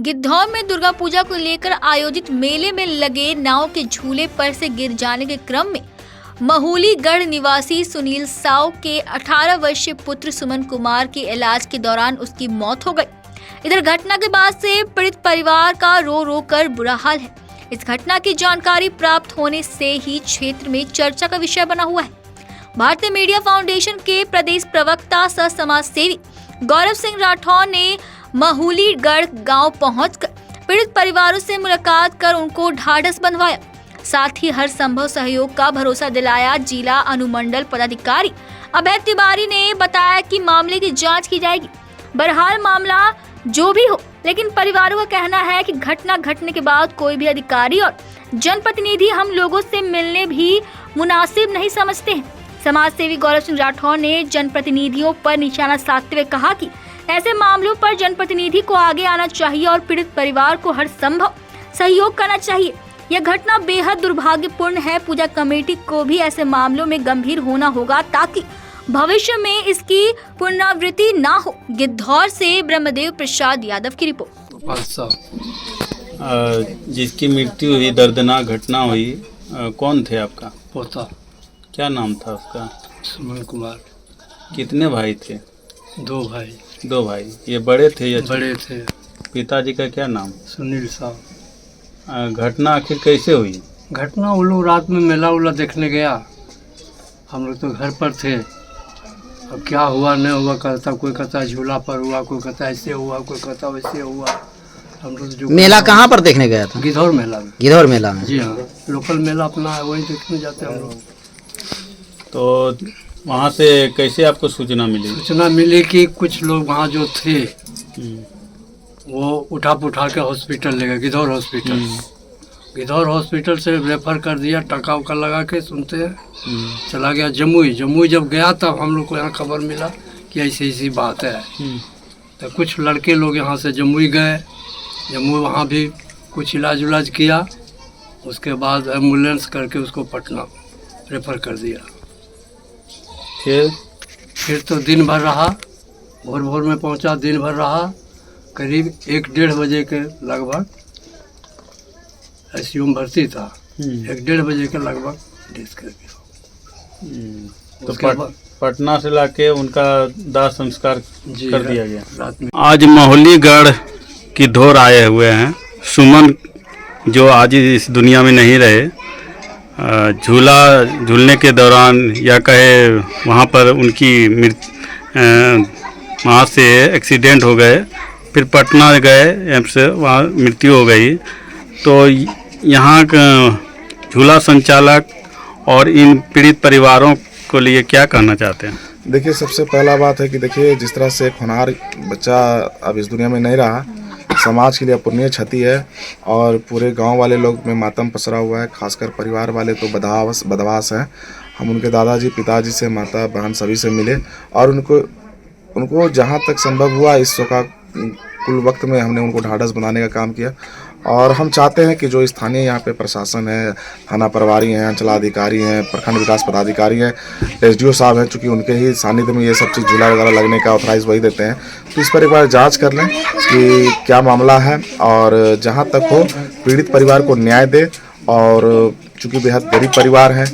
गिद्धौर में दुर्गा पूजा को लेकर आयोजित मेले में लगे नाव के झूले पर से गिर जाने के क्रम में महूलीगढ़ निवासी सुनील साव के 18 वर्षीय पुत्र सुमन कुमार के इलाज के दौरान उसकी मौत हो गई। इधर घटना के बाद से पीड़ित परिवार का रो रो कर बुरा हाल है। इस घटना की जानकारी प्राप्त होने से ही क्षेत्र में चर्चा का विषय बना हुआ है। भारतीय मीडिया फाउंडेशन के प्रदेश प्रवक्ता सह समाज सेवी गौरव सिंह राठौर ने महूलीगढ़ गांव पहुंचकर पीड़ित परिवारों से मुलाकात कर उनको ढाढ़स बंधवाया, साथ ही हर संभव सहयोग का भरोसा दिलाया। जिला अनुमंडल पदाधिकारी अभय तिवारी ने बताया कि मामले की जांच की जाएगी। बहरहाल मामला जो भी हो, लेकिन परिवारों का कहना है कि घटना घटने के बाद कोई भी अधिकारी और जनप्रतिनिधि हम लोगों से मिलने भी मुनासिब नहीं समझते हैं। समाज सेवी गौरव सिंह राठौर ने जनप्रतिनिधियों पर निशाना साधते हुए कहा कि ऐसे मामलों पर जनप्रतिनिधि को आगे आना चाहिए और पीड़ित परिवार को हर संभव सहयोग करना चाहिए। यह घटना बेहद दुर्भाग्यपूर्ण है। पूजा कमेटी को भी ऐसे मामलों में गंभीर होना होगा ताकि भविष्य में इसकी पुनरावृत्ति ना हो। गिद्धौर से ब्रह्मदेव प्रसाद यादव की रिपोर्ट। जिसकी मृत्यु हुई, दर्दनाक घटना हुई, कौन थे आपका पोता? क्या नाम था उसका? सुमन कुमार। कितने भाई थे? दो भाई। दो भाई। ये बड़े थे या बड़े थे। पिताजी का क्या नाम? सुनील साहब। घटना आखिर कैसे हुई? घटना वो लोग रात में मेला उला देखने गया, हम लोग तो घर पर थे। अब क्या हुआ नहीं हुआ कहता, कोई कहता झूला पर हुआ, कोई कहता ऐसे हुआ, कोई कहता वैसे हुआ। हम लोग जो मेला कहाँ पर देखने गया था? गिद्धौर मेला में। गिद्धौर मेला में? जी हाँ, लोकल मेला अपना है, वही देखने जाते हैं हम लोग। तो वहाँ से कैसे आपको सूचना मिली? सूचना मिली कि कुछ लोग वहाँ जो थे वो उठा के हॉस्पिटल ले गए, गिद्धौर हॉस्पिटल। गिद्धौर हॉस्पिटल से रेफर कर दिया, टका उका लगा के सुनते हैं, चला गया जमुई। जमुई जब गया तब हम लोग को यहाँ खबर मिला कि ऐसी ऐसी बात है। तो कुछ लड़के लोग यहाँ से जमुई गए, जमुई वहाँ भी कुछ इलाज उलाज किया, उसके बाद एम्बुलेंस करके उसको पटना रेफर कर दिया। फिर तो दिन भर रहा, भोर में पहुँचा, दिन भर रहा, करीब 1-1:30 बजे के लगभग ICU में भर्ती था। 1-1:30 बजे के लगभग डेथ कर गया। तो पटना से लाके उनका दाह संस्कार कर दिया गया रात में। आज महूलीगढ़ गिद्धौर आए हुए हैं सुमन, जो आज इस दुनिया में नहीं रहे। झूला झूलने के दौरान या कहे वहाँ पर उनकी वहाँ से एक्सीडेंट हो गए, फिर पटना गए एम्स, वहाँ मृत्यु हो गई। तो यहाँ का झूला संचालक और इन पीड़ित परिवारों को लिए क्या कहना चाहते हैं? देखिए, सबसे पहला बात है कि देखिए जिस तरह से एक होनहार बच्चा अब इस दुनिया में नहीं रहा, समाज के लिए अपूरणीय क्षति है और पूरे गांव वाले लोग में मातम पसरा हुआ है। खासकर परिवार वाले तो बदवास हैं। हम उनके दादाजी, पिताजी से, माता, बहन सभी से मिले और उनको जहां तक संभव हुआ इस शोका कुल वक्त में हमने उनको ढाढ़स बनाने का काम किया। और हम चाहते हैं कि जो स्थानीय यहाँ पे प्रशासन है, थाना प्रभारी हैं, अंचलाधिकारी हैं, प्रखंड विकास पदाधिकारी हैं, SDO साहब हैं, चूँकि उनके ही सानिध्य में ये सब चीज़ झूला वगैरह लगने का ऑथराइज वही देते हैं, तो इस पर एक बार जांच कर लें कि क्या मामला है और जहाँ तक हो पीड़ित परिवार को न्याय दे। और चूँकि बेहद गरीब परिवार है,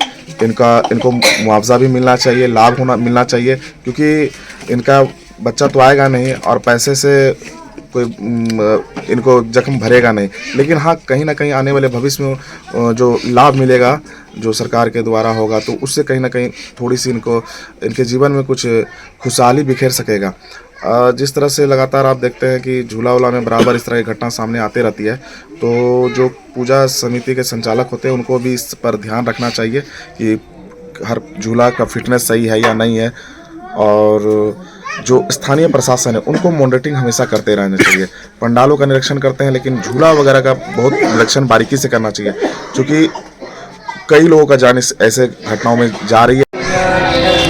इनको मुआवजा भी मिलना चाहिए, लाभ मिलना चाहिए, क्योंकि इनका बच्चा तो आएगा नहीं और पैसे से कोई इनको जख्म भरेगा नहीं, लेकिन हाँ कहीं ना कहीं आने वाले भविष्य में जो लाभ मिलेगा जो सरकार के द्वारा होगा, तो उससे कहीं ना कहीं थोड़ी सी इनके जीवन में कुछ खुशहाली बिखेर सकेगा। जिस तरह से लगातार आप देखते हैं कि झूला उला में बराबर इस तरह की घटना सामने आती रहती है, तो जो पूजा समिति के संचालक होते हैं उनको भी इस पर ध्यान रखना चाहिए कि हर झूला का फिटनेस सही है या नहीं है। और जो स्थानीय प्रशासन है उनको मॉनिटरिंग हमेशा करते रहना चाहिए। पंडालों का निरीक्षण करते हैं, लेकिन झूला वगैरह का बहुत निरीक्षण बारीकी से करना चाहिए, क्योंकि कई लोगों का जान ऐसे घटनाओं में जा रही है।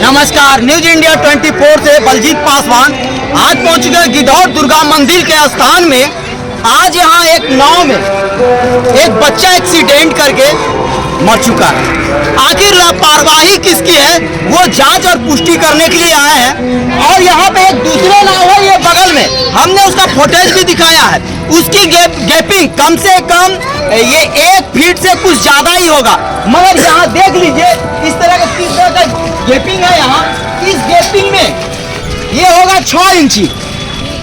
नमस्कार, न्यूज इंडिया 24 से बलजीत पासवान आज पहुंच गए गिद्धौर दुर्गा मंदिर के स्थान में। आज यहाँ एक नाव में एक बच्चा एक्सीडेंट करके मर चुका है। आखिर लापरवाही किसकी है वो जांच और पुष्टि करने के लिए आए हैं। और यहाँ पे एक दूसरा नाव है, ये बगल में, हमने उसका फुटेज भी दिखाया है। उसकी गैपिंग कम से कम ये 1 फीट से कुछ ज्यादा ही होगा। मगर यहाँ देख लीजिए किस तरह का गैपिंग है। यहाँ इस गैपिंग में ये होगा 6 इंची,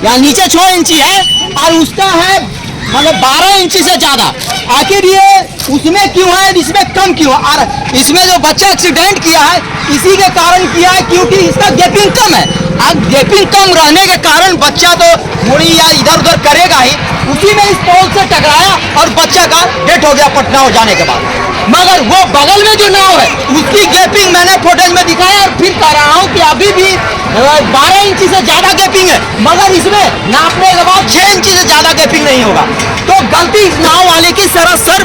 यहाँ नीचे 6 इंची है और उसका है मतलब 12 इंची से ज्यादा। आखिर ये उसमें क्यों है, इसमें कम क्यों है? और इसमें जो बच्चा एक्सीडेंट किया है इसी के कारण किया है क्योंकि इसका गैपिंग कम है। अब गैपिंग कम रहने के कारण बच्चा तो मुड़ी या इधर उधर करेगा ही, उसी में इस पोल से टकराया और बच्चा का डेथ हो गया पटना हो जाने के बाद। मगर वो बगल में जो नाव है उसकी गैपिंग मैंने फुटेज में दिखाया और फिर कह रहा हूँ कि अभी भी 12 इंची से ज्यादा गैपिंग है, मगर इसमें नापने के बाद 6 इंची से ज्यादा गैपिंग नहीं होगा। तो गलती इस नाव वाले की सरासर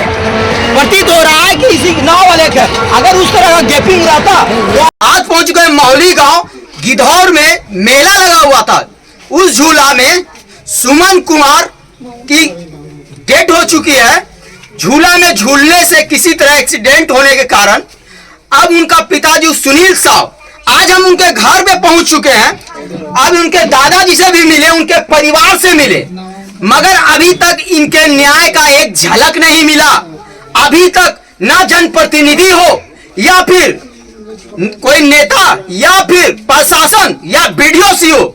प्रतीत हो रहा है कि इसी नाव वाले का अगर उस तरह का गैपिंग रहता तो। आज पहुंच गए मौली गांव गिद्धौर में मेला लगा हुआ था। उस झूला में सुमन कुमार की डेथ हो चुकी है। झूला में झूलने से किसी तरह एक्सीडेंट होने के कारण अब उनका पिताजी सुनील साव, आज हम उनके घर पे पहुंच चुके हैं। अब उनके दादाजी से भी मिले, उनके परिवार से मिले, मगर अभी तक इनके न्याय का एक झलक नहीं मिला। अभी तक ना जनप्रतिनिधि हो या फिर कोई नेता या फिर प्रशासन या बीडीओ हो,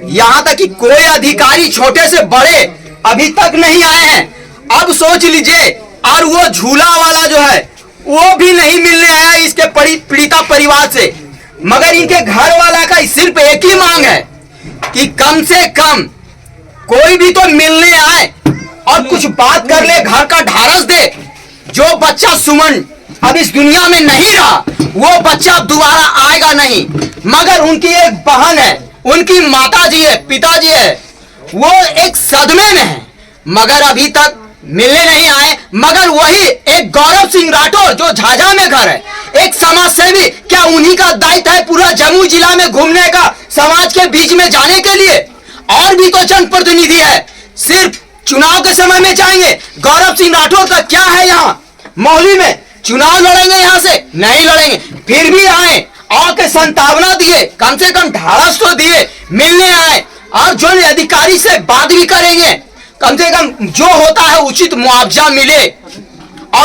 यहाँ तक कि कोई अधिकारी छोटे से बड़े अभी तक नहीं आए हैं। अब सोच लीजिए, और वो झूला वाला जो है वो भी नहीं मिलने आया इसके पीड़िता परिवार से। मगर इनके घर वाला का सिर्फ एक ही मांग है कि कम से कम कोई भी तो मिलने आए और कुछ बात कर ले, घर का ढारस दे। जो बच्चा सुमन अब इस दुनिया में नहीं रहा, वो बच्चा अब दोबारा आएगा नहीं। मगर उनकी एक बहन है, उनकी माताजी है, पिताजी है, वो एक सदमे में है, मगर अभी तक मिलने नहीं आए। मगर वही एक गौरव सिंह राठौर जो झाझा में घर है, एक समाज सेवी, क्या उन्हीं का दायित्व है पूरा जमुई जिला में घूमने का, समाज के बीच में जाने के लिए? और भी तो जनप्रतिनिधि है, सिर्फ चुनाव के समय में जाएंगे। गौरव सिंह राठौर का क्या है यहाँ मौली में? चुनाव लड़ेंगे यहाँ से? नहीं लड़ेंगे। फिर भी आए, आके संतावना दिए, कम से कम ढाढ़स तो दिए, मिलने आए और जो अधिकारी से बात भी करेंगे, कम से कम जो होता है उचित मुआवजा मिले।